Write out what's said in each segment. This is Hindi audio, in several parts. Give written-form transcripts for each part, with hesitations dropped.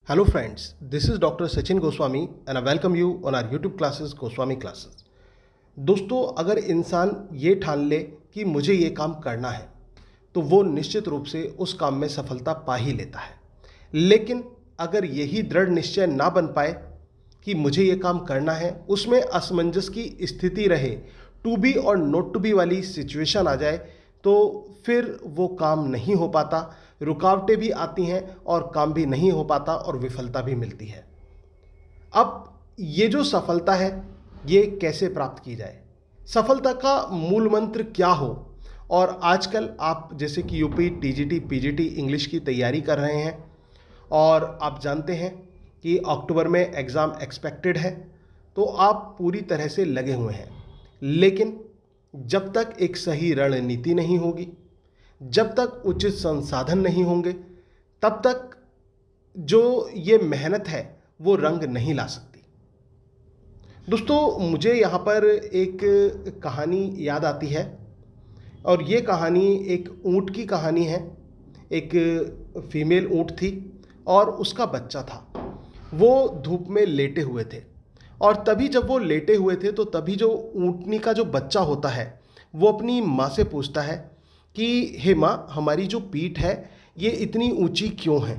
Hello friends, this is Dr. Sachin Goswami and I welcome you on our YouTube classes Goswami Classes. दोस्तों, अगर इंसान ये ठान ले कि मुझे ये काम करना है तो वो निश्चित रूप से उस काम में सफलता पा ही लेता है। लेकिन अगर यही दृढ़ निश्चय ना बन पाए कि मुझे ये काम करना है, उसमें असमंजस की स्थिति रहे, टू बी और नॉट टू बी वाली सिचुएशन आ जाए, तो फिर वो काम नहीं हो पाता, रुकावटें भी आती हैं और काम भी नहीं हो पाता और विफलता भी मिलती है। अब ये जो सफलता है, ये कैसे प्राप्त की जाए, सफलता का मूल मंत्र क्या हो। और आजकल आप जैसे कि यूपी टीजीटी पीजीटी इंग्लिश की तैयारी कर रहे हैं और आप जानते हैं कि अक्टूबर में एग्ज़ाम एक्सपेक्टेड है, तो आप पूरी तरह से लगे हुए हैं। लेकिन जब तक एक सही रणनीति नहीं होगी, जब तक उचित संसाधन नहीं होंगे, तब तक जो ये मेहनत है वो रंग नहीं ला सकती। दोस्तों, मुझे यहाँ पर एक कहानी याद आती है और ये कहानी एक ऊँट की कहानी है। एक फीमेल ऊँट थी और उसका बच्चा था। वो धूप में लेटे हुए थे और तभी जब वो लेटे हुए थे तो तभी जो ऊँटनी का जो बच्चा होता है वो अपनी माँ से पूछता है कि हे माँ, हमारी जो पीठ है ये इतनी ऊंची क्यों है।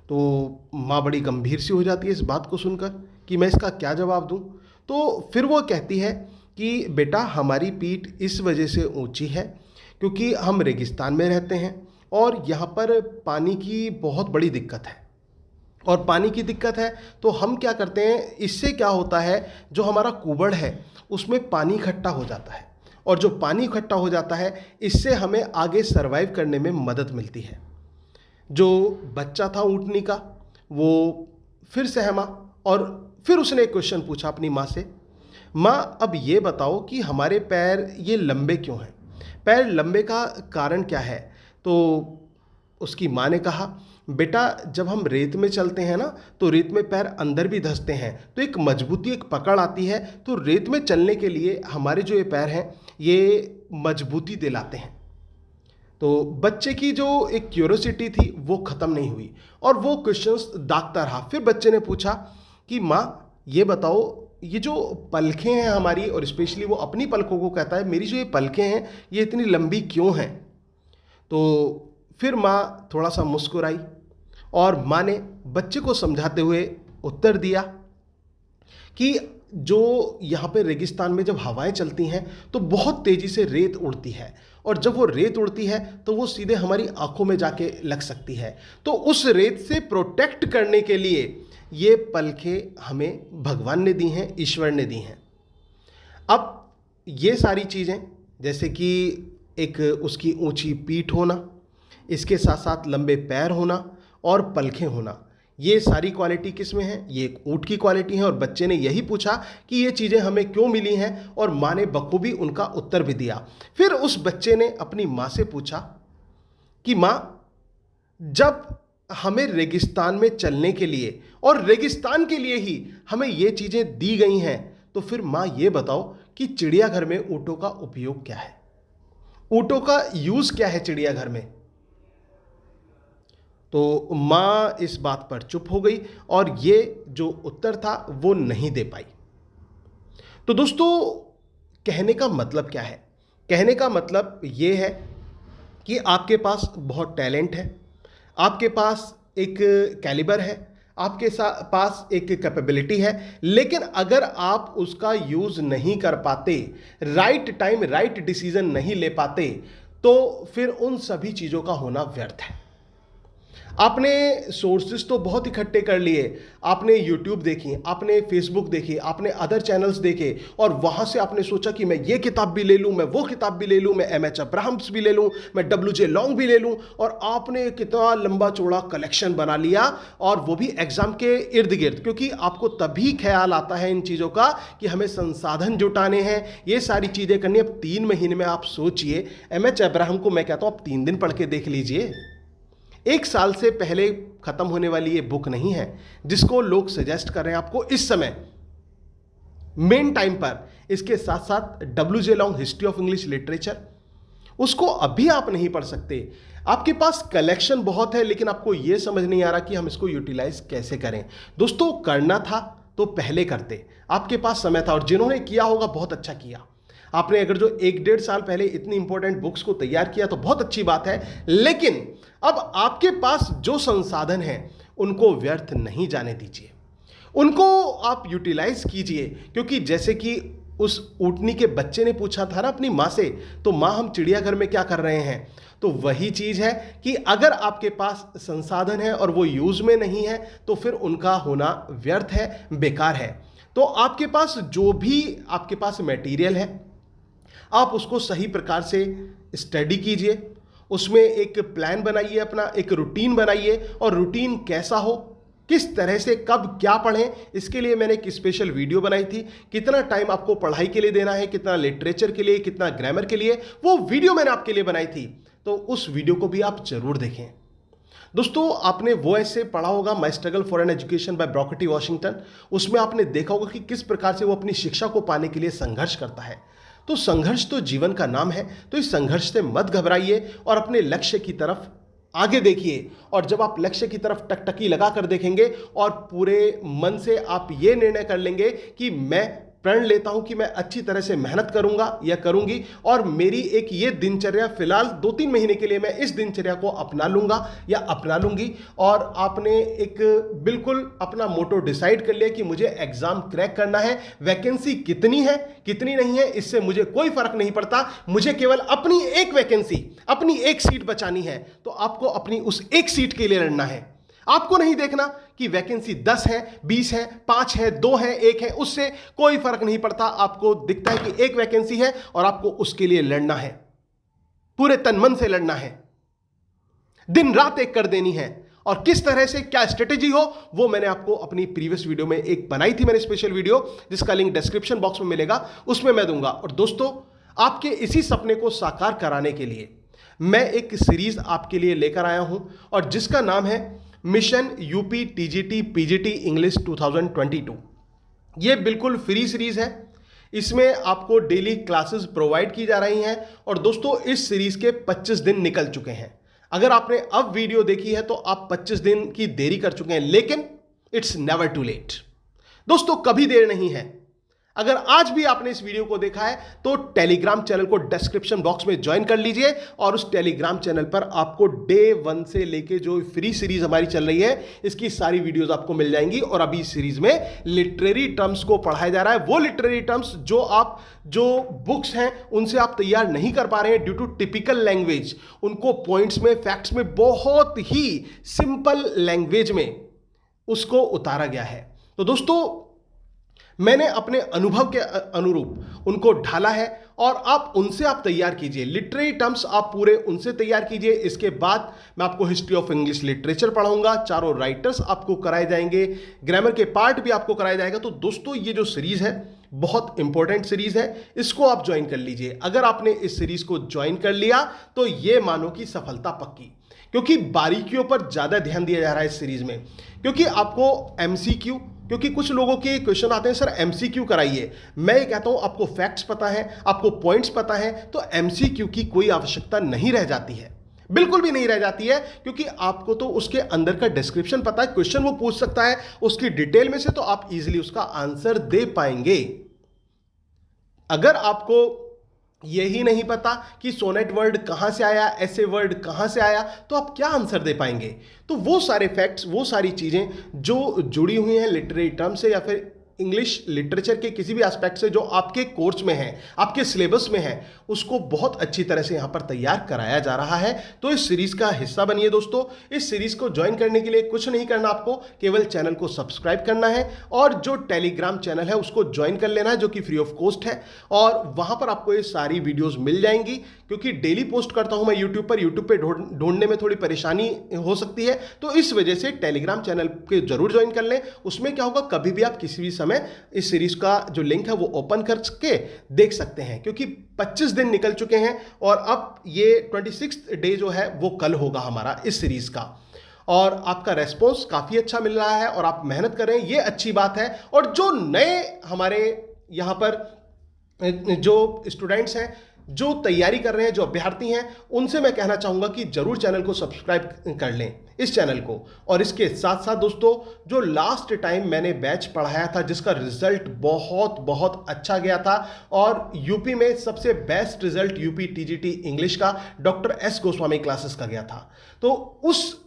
तो माँ बड़ी गंभीर सी हो जाती है इस बात को सुनकर कि मैं इसका क्या जवाब दूँ। तो फिर वो कहती है कि बेटा, हमारी पीठ इस वजह से ऊंची है क्योंकि हम रेगिस्तान में रहते हैं और यहाँ पर पानी की बहुत बड़ी दिक्कत है। और पानी की दिक्कत है तो हम क्या करते हैं, इससे क्या होता है, जो हमारा कुबड़ है उसमें पानी इकट्ठा हो जाता है और जो पानी इकट्ठा हो जाता है इससे हमें आगे सरवाइव करने में मदद मिलती है। जो बच्चा था ऊँटनी का, वो फिर सहमा और फिर उसने एक क्वेश्चन पूछा अपनी माँ से, माँ अब ये बताओ कि हमारे पैर ये लंबे क्यों हैं, पैर लंबे का कारण क्या है। तो उसकी माँ ने कहा, बेटा जब हम रेत में चलते हैं ना तो रेत में पैर अंदर भी धंसते हैं तो एक मजबूती, एक पकड़ आती है, तो रेत में चलने के लिए हमारे जो ये पैर हैं ये मजबूती दिलाते हैं। तो बच्चे की जो एक क्यूरोसिटी थी वो ख़त्म नहीं हुई और वो क्वेश्चंस दागता रहा। फिर बच्चे ने पूछा कि माँ ये बताओ, ये जो पलकें हैं हमारी, और स्पेशली वो अपनी पलकों को कहता है, मेरी जो ये पलकें हैं ये इतनी लंबी क्यों हैं। तो फिर माँ थोड़ा सा मुस्कुराई और माँ ने बच्चे को समझाते हुए उत्तर दिया कि जो यहाँ पे रेगिस्तान में जब हवाएं चलती हैं तो बहुत तेज़ी से रेत उड़ती है और जब वो रेत उड़ती है तो वो सीधे हमारी आंखों में जाके लग सकती है। तो उस रेत से प्रोटेक्ट करने के लिए ये पलकें हमें भगवान ने दी हैं, ईश्वर ने दी हैं। अब ये सारी चीज़ें जैसे कि एक उसकी ऊंची पीठ होना, इसके साथ साथ लंबे पैर होना और पलखें होना, ये सारी क्वालिटी किस में है, ये एक ऊँट की क्वालिटी है। और बच्चे ने यही पूछा कि ये चीज़ें हमें क्यों मिली हैं और माँ ने बखूबी उनका उत्तर भी दिया। फिर उस बच्चे ने अपनी माँ से पूछा कि माँ, जब हमें रेगिस्तान में चलने के लिए और रेगिस्तान के लिए ही हमें ये चीज़ें दी गई हैं, तो फिर माँ ये बताओ कि चिड़ियाघर में ऊँटों का उपयोग क्या है, ऊँटों का यूज़ क्या है चिड़ियाघर में। तो माँ इस बात पर चुप हो गई और ये जो उत्तर था वो नहीं दे पाई। तो दोस्तों, कहने का मतलब क्या है, कहने का मतलब ये है कि आपके पास बहुत टैलेंट है, आपके पास एक कैलिबर है, आपके पास एक कैपेबिलिटी है, लेकिन अगर आप उसका यूज़ नहीं कर पाते, राइट टाइम राइट डिसीजन नहीं ले पाते, तो फिर उन सभी चीज़ों का होना व्यर्थ है। आपने सोर्सेज तो बहुत इकट्ठे कर लिए, आपने यूट्यूब देखी, आपने फेसबुक देखी, आपने अदर चैनल्स देखे और वहाँ से आपने सोचा कि मैं ये किताब भी ले लूँ, मैं वो किताब भी ले लूँ, मैं एम एच अब्राहम्स भी ले लूँ, मैं डब्ल्यू जे लॉन्ग भी ले लूँ, और आपने कितना लंबा चौड़ा कलेक्शन बना लिया, और वो भी एग्ज़ाम के इर्द गिर्द, क्योंकि आपको तभी ख्याल आता है इन चीज़ों का कि हमें संसाधन जुटाने हैं, ये सारी चीज़ें करनी। अब 3 महीने में आप सोचिए, एम एच अब्राहम को मैं कहता हूँ आप 3 दिन पढ़ के देख लीजिए। 1 साल से पहले खत्म होने वाली ये बुक नहीं है जिसको लोग सजेस्ट कर रहे हैं आपको इस समय मेन टाइम पर। इसके साथ साथ W J long history of English literature, उसको अभी आप नहीं पढ़ सकते। आपके पास कलेक्शन बहुत है, लेकिन आपको यह समझ नहीं आ रहा कि हम इसको यूटिलाइज कैसे करें। दोस्तों, करना था तो पहले करते, आपके पास समय था, और जिन्होंने किया होगा बहुत अच्छा किया। आपने अगर जो 1-1.5 साल पहले इतनी इंपॉर्टेंट बुक्स को तैयार किया तो बहुत अच्छी बात है, लेकिन अब आपके पास जो संसाधन है उनको व्यर्थ नहीं जाने दीजिए, उनको आप यूटिलाइज कीजिए। क्योंकि जैसे कि उस ऊँटनी के बच्चे ने पूछा था ना अपनी माँ से, तो माँ हम चिड़ियाघर में क्या कर रहे हैं, तो वही चीज है कि अगर आपके पास संसाधन है और वो यूज में नहीं है तो फिर उनका होना व्यर्थ है, बेकार है। तो आपके पास जो भी आपके पास मटेरियल है, आप उसको सही प्रकार से स्टडी कीजिए, उसमें एक प्लान बनाइए, अपना एक रूटीन बनाइए। और रूटीन कैसा हो, किस तरह से कब क्या पढ़ें, इसके लिए मैंने एक स्पेशल वीडियो बनाई थी। कितना टाइम आपको पढ़ाई के लिए देना है, कितना लिटरेचर के लिए, कितना ग्रामर के लिए, वो वीडियो मैंने आपके लिए बनाई थी, तो उस वीडियो को भी आप जरूर देखें। दोस्तों, आपने वो ऐसे पढ़ा होगा, माई struggle for an education by Brooker T Washington. उसमें आपने देखा होगा कि किस प्रकार से वो अपनी शिक्षा को पाने के लिए संघर्ष करता है। तो संघर्ष तो जीवन का नाम है, तो इस संघर्ष से मत घबराइए और अपने लक्ष्य की तरफ आगे देखिए। और जब आप लक्ष्य की तरफ टकटकी लगा कर देखेंगे और पूरे मन से आप ये निर्णय कर लेंगे कि मैं प्रण लेता हूं कि मैं अच्छी तरह से मेहनत करूंगा या करूंगी, और मेरी एक ये दिनचर्या फिलहाल 2-3 महीने के लिए मैं इस दिनचर्या को अपना लूंगा या अपना लूंगी, और आपने एक बिल्कुल अपना मोटो डिसाइड कर लिया कि मुझे एग्जाम क्रैक करना है, वैकेंसी कितनी है कितनी नहीं है इससे मुझे कोई फर्क नहीं पड़ता, मुझे केवल अपनी एक वैकेंसी, अपनी एक सीट बचानी है। तो आपको अपनी उस एक सीट के लिए लड़ना है। आपको नहीं देखना कि वैकेंसी 10 है, 20 है, 5 है, 2 है, 1 है, उससे कोई फर्क नहीं पड़ता। आपको दिखता है कि एक वैकेंसी है और आपको उसके लिए लड़ना है, पूरे तन मन से लड़ना है, दिन रात एक कर देनी है। और किस तरह से क्या स्ट्रेटेजी हो, वो मैंने आपको अपनी प्रीवियस वीडियो में एक बनाई थी, मैंने स्पेशल वीडियो, जिसका लिंक डिस्क्रिप्शन बॉक्स में मिलेगा, उसमें मैं दूंगा। और दोस्तों, आपके इसी सपने को साकार कराने के लिए मैं एक सीरीज आपके लिए लेकर आया हूं, और जिसका नाम है mission UP TGT PGT English 2022। ये बिल्कुल फ्री सीरीज है, इसमें आपको डेली क्लासेस प्रोवाइड की जा रही हैं। और दोस्तों, इस सीरीज के 25 दिन निकल चुके हैं। अगर आपने अब वीडियो देखी है तो आप 25 दिन की देरी कर चुके हैं, लेकिन इट्स नेवर टू लेट। दोस्तों, कभी देर नहीं है। अगर आज भी आपने इस वीडियो को देखा है तो टेलीग्राम चैनल को डिस्क्रिप्शन बॉक्स में ज्वाइन कर लीजिए, और उस टेलीग्राम चैनल पर आपको डे 1 से लेके जो फ्री सीरीज हमारी चल रही है, इसकी सारी वीडियोस आपको मिल जाएंगी। और अभी इस सीरीज में लिटरेरी टर्म्स को पढ़ाया जा रहा है, वो लिटरेरी टर्म्स जो बुक्स हैं उनसे आप तैयार नहीं कर पा रहे हैं ड्यू टू टिपिकल लैंग्वेज, उनको पॉइंट्स में, फैक्ट्स में बहुत ही सिंपल लैंग्वेज में उसको उतारा गया है। तो दोस्तों, मैंने अपने अनुभव के अनुरूप उनको ढाला है, और आप उनसे आप तैयार कीजिए। लिटरेरी टर्म्स आप पूरे उनसे तैयार कीजिए। इसके बाद मैं आपको हिस्ट्री ऑफ इंग्लिश लिटरेचर पढ़ाऊंगा, चारों राइटर्स आपको कराए जाएंगे, ग्रामर के पार्ट भी आपको कराया जाएगा। तो दोस्तों, ये जो सीरीज है बहुत इंपॉर्टेंट सीरीज है, इसको आप ज्वाइन कर लीजिए। अगर आपने इस सीरीज को ज्वाइन कर लिया तो ये मानो कि सफलता पक्की, क्योंकि बारीकियों पर ज्यादा ध्यान दिया जा रहा है इस सीरीज में। क्योंकि आपको एमसीक्यू, क्योंकि कुछ लोगों के क्वेश्चन आते हैं, सर एमसीक्यू कराइए। मैं ये कहता हूं, आपको फैक्ट्स पता है, आपको पॉइंट्स पता है, तो एमसीक्यू की कोई आवश्यकता नहीं रह जाती है, बिल्कुल भी नहीं रह जाती है। क्योंकि आपको तो उसके अंदर का डिस्क्रिप्शन पता है, क्वेश्चन वो पूछ सकता है उसकी डिटेल में से, तो आप इजीली उसका आंसर दे पाएंगे। अगर आपको यही नहीं पता कि सोनेट वर्ड कहां से आया, ऐसे वर्ड कहां से आया, तो आप क्या आंसर दे पाएंगे। तो वो सारे फैक्ट्स, वो सारी चीजें जो जुड़ी हुई हैं लिटरेरी टर्म से या फिर इंग्लिश लिटरेचर के किसी भी एस्पेक्ट से, जो आपके कोर्स में है, आपके सिलेबस में है, उसको बहुत अच्छी तरह से यहां पर तैयार कराया जा रहा है। तो इस सीरीज का हिस्सा बनिए दोस्तों। इस सीरीज को ज्वाइन करने के लिए कुछ नहीं करना, आपको केवल चैनल को सब्सक्राइब करना है, और जो टेलीग्राम चैनल है उसको ज्वाइन कर लेना है, जो कि फ्री ऑफ कॉस्ट है। और वहां पर आपको ये सारी वीडियोज मिल जाएंगी, क्योंकि डेली पोस्ट करता हूं मैं यूट्यूब पे ढूंढने में थोड़ी परेशानी हो सकती है, तो इस वजह से टेलीग्राम चैनल के जरूर ज्वाइन कर लें। उसमें क्या होगा, कभी भी आप किसी भी समय इस सीरीज का जो लिंक है वो ओपन करके देख सकते हैं। क्योंकि 25 दिन निकल चुके हैं, और अब ये 26th डे जो है वो कल होगा हमारा इस सीरीज का। और आपका रेस्पॉन्स काफी अच्छा मिल रहा है, और आप मेहनत कर रहे हैं, ये अच्छी बात है। और जो नए हमारे यहाँ पर जो स्टूडेंट्स हैं, जो तैयारी कर रहे हैं, जो अभ्यर्थी हैं, उनसे मैं कहना चाहूँगा कि जरूर चैनल को सब्सक्राइब कर लें, इस चैनल को। और इसके साथ साथ दोस्तों, जो लास्ट टाइम मैंने बैच पढ़ाया था जिसका रिजल्ट बहुत बहुत अच्छा गया था और यूपी में सबसे best result UP TGT English का डॉक्टर एस गोस्वामी क्लासेस का गया था, तो उस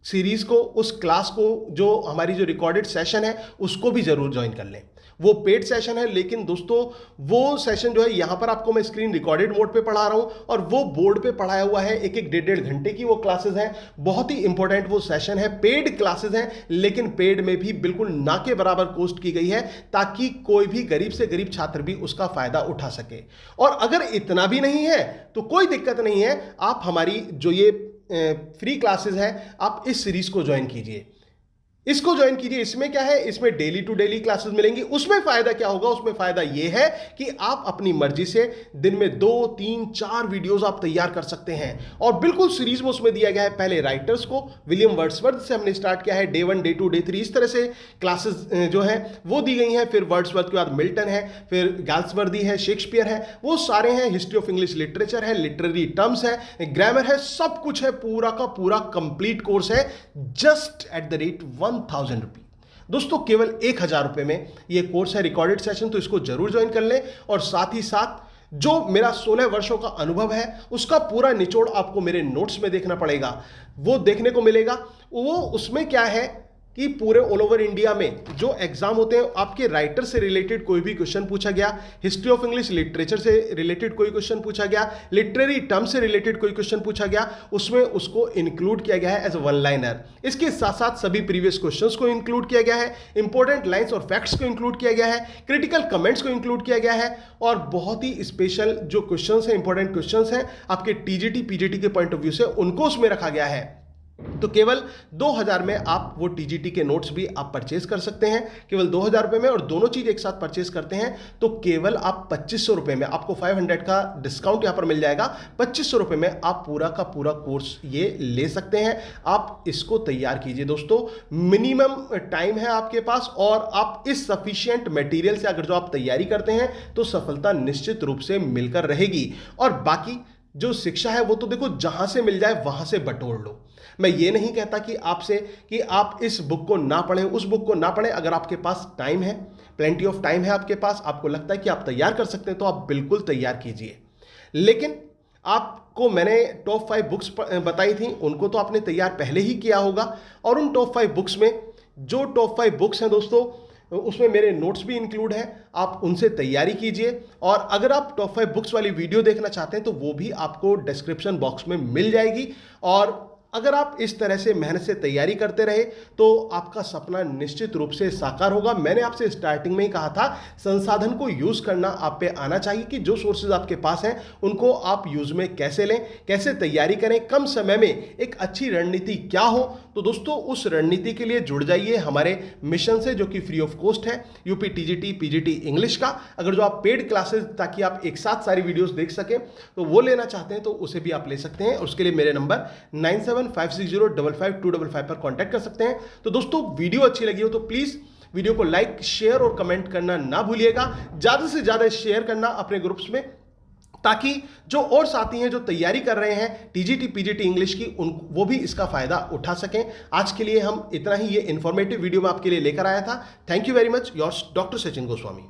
सीरीज को, उस क्लास को, जो हमारी जो रिकॉर्डेड सेशन है, उसको भी जरूर ज्वाइन कर लें। वो पेड सेशन है, लेकिन दोस्तों वो सेशन जो है यहां पर आपको मैं स्क्रीन रिकॉर्डेड मोड पे पढ़ा रहा हूं और वो बोर्ड पे पढ़ाया हुआ है। एक एक 1.5 घंटे की वो क्लासेस हैं, बहुत ही इंपॉर्टेंट वो सेशन है। पेड क्लासेस हैं, लेकिन पेड में भी बिल्कुल ना के बराबर कॉस्ट की गई है ताकि कोई भी गरीब से गरीब छात्र भी उसका फायदा उठा सके। और अगर इतना भी नहीं है तो कोई दिक्कत नहीं है, आप हमारी जो ये फ्री क्लासेस हैं, आप इस सीरीज को ज्वाइन कीजिए, इसको ज्वाइन कीजिए। इसमें क्या है, इसमें डेली टू डेली क्लासेस मिलेंगी। उसमें फायदा क्या होगा, उसमें फायदा यह है कि आप अपनी मर्जी से दिन में 2, 3, 4 वीडियोस आप तैयार कर सकते हैं। और बिल्कुल सीरीज में उसमें दिया गया है, पहले राइटर्स को, विलियम वर्ड्सवर्थ से हमने स्टार्ट किया है, डे 1, डे 2, डे 3, इस तरह से क्लासेस जो है वो दी गई हैं। फिर वर्ड्सवर्थ के बाद मिल्टन है, फिर गाल्सवर्दी है, शेक्सपियर है, वो सारे हैं। हिस्ट्री ऑफ इंग्लिश लिटरेचर है, लिटरेरी टर्म्स है, ग्रामर है, सब कुछ है, पूरा का पूरा कंप्लीट कोर्स है, जस्ट एट द रेट 1000 रुपये। दोस्तों केवल 1000 रुपये में ये कोर्स है, रिकॉर्डेड सेशन, तो इसको जरूर ज्वाइन कर लें। और साथ ही साथ जो मेरा 16 वर्षों का अनुभव है उसका पूरा निचोड़ आपको मेरे नोट्स में देखना पड़ेगा, वो देखने को मिलेगा। वो उसमें क्या है कि पूरे ऑल ओवर इंडिया में जो एग्जाम होते हैं, आपके राइटर से रिलेटेड कोई भी क्वेश्चन पूछा गया, हिस्ट्री ऑफ इंग्लिश लिटरेचर से रिलेटेड कोई क्वेश्चन पूछा गया, लिटरेरी टर्म से रिलेटेड कोई क्वेश्चन पूछा गया, उसमें उसको इंक्लूड किया गया है एज वन लाइनर। इसके साथ साथ सभी प्रीवियस क्वेश्चंस को इंक्लूड किया गया है, इंपॉर्टेंट लाइंस और फैक्ट्स को इंक्लूड किया गया है, क्रिटिकल कमेंट्स को इंक्लूड किया गया है, और बहुत ही स्पेशल जो क्वेश्चन है, इंपॉर्टेंट क्वेश्चन है आपके टीजीटी पीजीटी के पॉइंट ऑफ व्यू से, उनको उसमें रखा गया है। तो केवल 2000 में आप वो टीजीटी के नोट्स भी आप परचेज कर सकते हैं, केवल 2000 रुपये में। और दोनों चीज एक साथ परचेज करते हैं तो केवल आप 2500 रुपये में, आपको 500 का डिस्काउंट यहां पर मिल जाएगा। 2500 रुपये में आप पूरा का पूरा कोर्स ये ले सकते हैं। आप इसको तैयार कीजिए दोस्तों, मिनिमम टाइम है आपके पास, और आप इस सफिशिएंट मटेरियल से अगर जो आप तैयारी करते हैं तो सफलता निश्चित रूप से मिलकर रहेगी। और बाकी जो शिक्षा है वो तो देखो जहां से मिल जाए वहां से बटोर लो। मैं ये नहीं कहता कि आपसे कि आप इस बुक को ना पढ़ें, उस बुक को ना पढ़ें। अगर आपके पास टाइम है, प्लेंटी ऑफ टाइम है आपके पास, आपको लगता है कि आप तैयार कर सकते हैं, तो आप बिल्कुल तैयार कीजिए। लेकिन आपको मैंने टॉप 5 बुक्स बताई थी, उनको तो आपने तैयार पहले ही किया होगा। और उन टॉप 5 बुक्स में जो टॉप 5 बुक्स हैं दोस्तों, उसमें मेरे नोट्स भी इंक्लूड हैं, आप उनसे तैयारी कीजिए। और अगर आप टॉप 5 बुक्स वाली वीडियो देखना चाहते हैं तो वो भी आपको डिस्क्रिप्शन बॉक्स में मिल जाएगी। और अगर आप इस तरह से मेहनत से तैयारी करते रहे तो आपका सपना निश्चित रूप से साकार होगा। मैंने आपसे स्टार्टिंग में ही कहा था, संसाधन को यूज करना आप पे आना चाहिए कि जो सोर्सेज आपके पास हैं उनको आप यूज में कैसे लें, कैसे तैयारी करें, कम समय में एक अच्छी रणनीति क्या हो। तो दोस्तों उस रणनीति के लिए जुड़ जाइए हमारे मिशन से, जो कि फ्री ऑफ कॉस्ट है, यूपी टीजीटी पीजीटी इंग्लिश का। अगर जो आप पेड क्लासेस, ताकि आप एक साथ सारी वीडियोस देख सकें, तो वो लेना चाहते हैं तो उसे भी आप ले सकते हैं। और उसके लिए मेरे नंबर 9756055255 पर कांटेक्ट कर सकते हैं। तो दोस्तों वीडियो अच्छी लगी हो तो प्लीज वीडियो को लाइक, शेयर और कमेंट करना ना भूलिएगा। ज्यादा से ज्यादा शेयर करना अपने ग्रुप्स में, ताकि जो और साथी हैं जो तैयारी कर रहे हैं टीजीटी पीजीटी इंग्लिश की, वो भी इसका फायदा उठा सकें। आज के लिए हम इतना ही, ये इंफॉर्मेटिव वीडियो में आपके लिए लेकर आया था। Thank you very much, yours doctor Sachin Goswami.